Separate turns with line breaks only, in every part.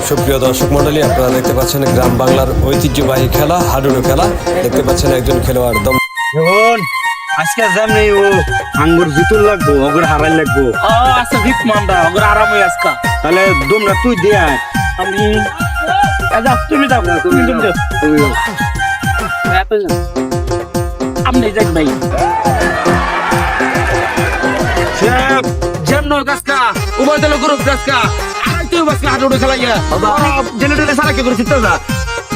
সুপ্রিয় দর্শক মন্ডলী, আপনারা দেখতে পাচ্ছেন গ্রাম বাংলার ঐতিহ্যবাহী খেলা হাডুডু খেলা। দেখতে পাচ্ছেন একজন খেলোয়াড় দম
আজকে যেমনি ও আঙ্গুর জিতুর লাগবো, ওগুর হারাই লাগবো।
আচ্ছা জিত মামরা ওগুলো আরাম হয়ে আজকা।
তাহলে তোমরা তুই দিয়া
আমি তুমি যাও তুমি যাও আপনি যাক ভাই
যেমন গাছকা উভয় দল গ্রুপ গাছকা আর তুই বাসকা হাডুডু খেলাইয়া জেনারেটর সারা কি করে চিত্তা যা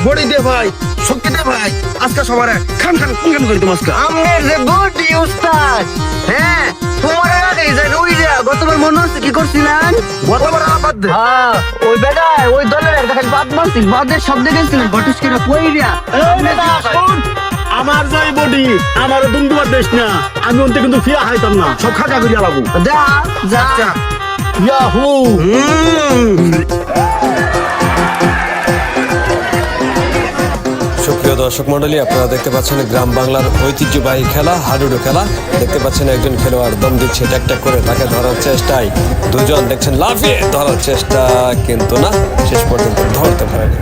বডি দে ভাই, শক্তি দে ভাই। আজকে সবার খান খান খান করে তোমার
আমাদের যে বডি উস্তাদ, হ্যাঁ তোমার আগে যে রুইরা গতবার মনে হচ্ছে কি করছিলেন?
গতবার আবাদ দে
হ্যাঁ ওই বেটায় ওই দলের একটা খালি বাদ মারছি, বাদের শব্দ গেছিলেন বটিস করে কইরা।
আমার যাই বডি আমারও দুন্দুবার দেশ না, আমি ওনতে কিন্তু ফিয়া হাইতাম না, সব খাকা করিয়া লাগবো।
যা যা
ইয়াহু
সুপ্রিয় দর্শক মন্ডলী, আপনারা দেখতে পাচ্ছেন গ্রাম বাংলার ঐতিহ্যবাহী খেলা হাডুডু খেলা। দেখতে পাচ্ছেন একজন খেলোয়াড় দম দিচ্ছে ট্যাক ট্যাক করে, তাকে ধরার চেষ্টায় দুজন দেখছেন লাফিয়ে ধরার চেষ্টা, কিন্তু না, শেষ পর্যন্ত ধরতে পারেনি।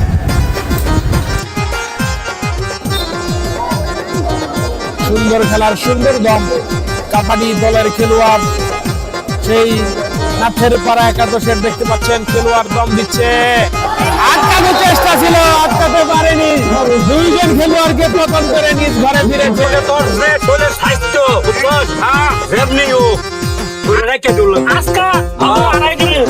সুন্দর খেলার সুন্দর দম কাবাডি দলের খেলোয়াড় সেই নাথের পাড়া একাদশের দেখতে পাচ্ছেন খেলোয়াড় দম দিচ্ছে, আটকানোর চেষ্টা ছিল, আটকাতে পারেনি, দুইজন খেলোয়াড়কে পতন করে নিজ ঘরে ফিরেছে।
তোর যে তোর স্বাস্থ্য বুঝছস, হ্যাঁ যেমনি ও তোরে রেখে দিল
আজকা আড়াই দিন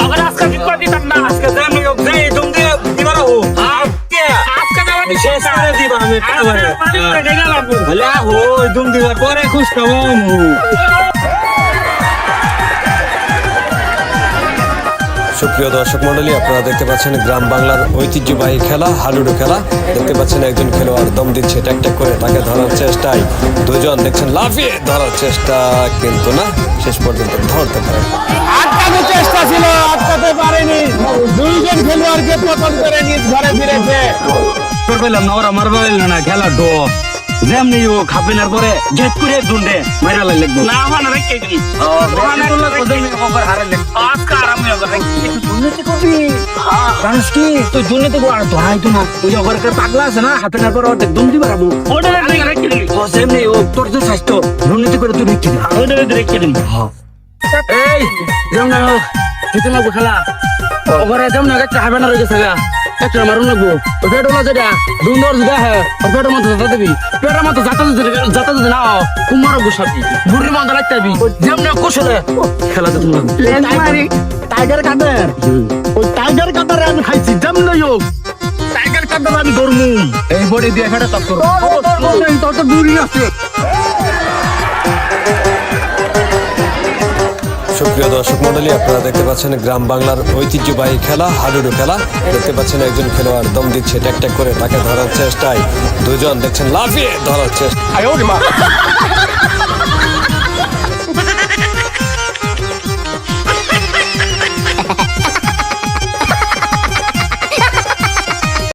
আবার আজকা জিতবা দিতাম না,
আজকে যেমনি ও যে তুমি দিয়ে দিবার ও আজকে
আজকা যাওয়া
শেষ করে দিবা আমি একেবারে বলে ও তুমি দিবার পরে খুশ পাবো।
সুপ্রিয় দর্শক মন্ডলী, আপনারা দেখতে পাচ্ছেন গ্রাম বাংলার ঐতিহ্যবাহী খেলা হাডুডু খেলা। দেখতে পাচ্ছেন একজন খেলোয়াড় দম দিচ্ছে ট্যাক ট্যাক করে, তাকে ধরার চেষ্টায় দুজন দেখছেন লাফিয়ে ধরার চেষ্টা, কিন্তু না, শেষ পর্যন্ত ধরতে পারে।
আটকানোর চেষ্টা ছিল, আটকাতে পারেনি, দুইজন খেলোয়াড়কে পতন করে নিজ ঘরে ফিরেছে।
পেলাম না ওরা মারবা না খেলা ডো যেমনি ও খাপিনার পরে জেট করে দুন্ডে মাইরা লাগবে
না আমার রেখে দিই আজকা আরাম হয়ে গেল
দুর্নীতি করবি মানুষ কি তুই দুর্নীতি কর তো হাই তো না তুই ওখানে পাগলা আছে না হাপিনার পরে অর্ধেক দুর্নীতি বাড়াবো
ওটা রেখে দিই
ও যেমনি ও তোর যে স্বাস্থ্য দুর্নীতি করে তুই রেখে দিবি
ওটা রেখে দিই
এই যেমন জিতে লাগবো খেলা ওখানে যেমন একটা হবে না রয়েছে গা একটা মারুন লাগবো পেট ওলা যেটা দুন্দর যেটা হ্যাঁ পেটের মধ্যে যাতা দিবি পেটের মধ্যে যাতা যদি না কুমারও বসাবি বুড়ির মধ্যে লাগতে দিবি যেমন কৌশলে খেলাতে তুমি টাইগার কাদের ওই টাইগার কাদের আমি খাইছি যেমন হোক টাইগার কাদের আমি ধরমু এই বডি দিয়ে ফেটে তপ করবো তোর তো দূরই আছে।
সুপ্রিয় দর্শক মন্ডলী, আপনারা দেখতে পাচ্ছেন গ্রাম বাংলার ঐতিহ্যবাহী খেলা হাডুডু খেলা। দেখতে পাচ্ছেন একজন খেলোয়াড় দম দিচ্ছে ট্যাক ট্যাক করে, তাকে ধরার চেষ্টায় দুজন দেখছেন লাফিয়ে ধরার চেষ্টা।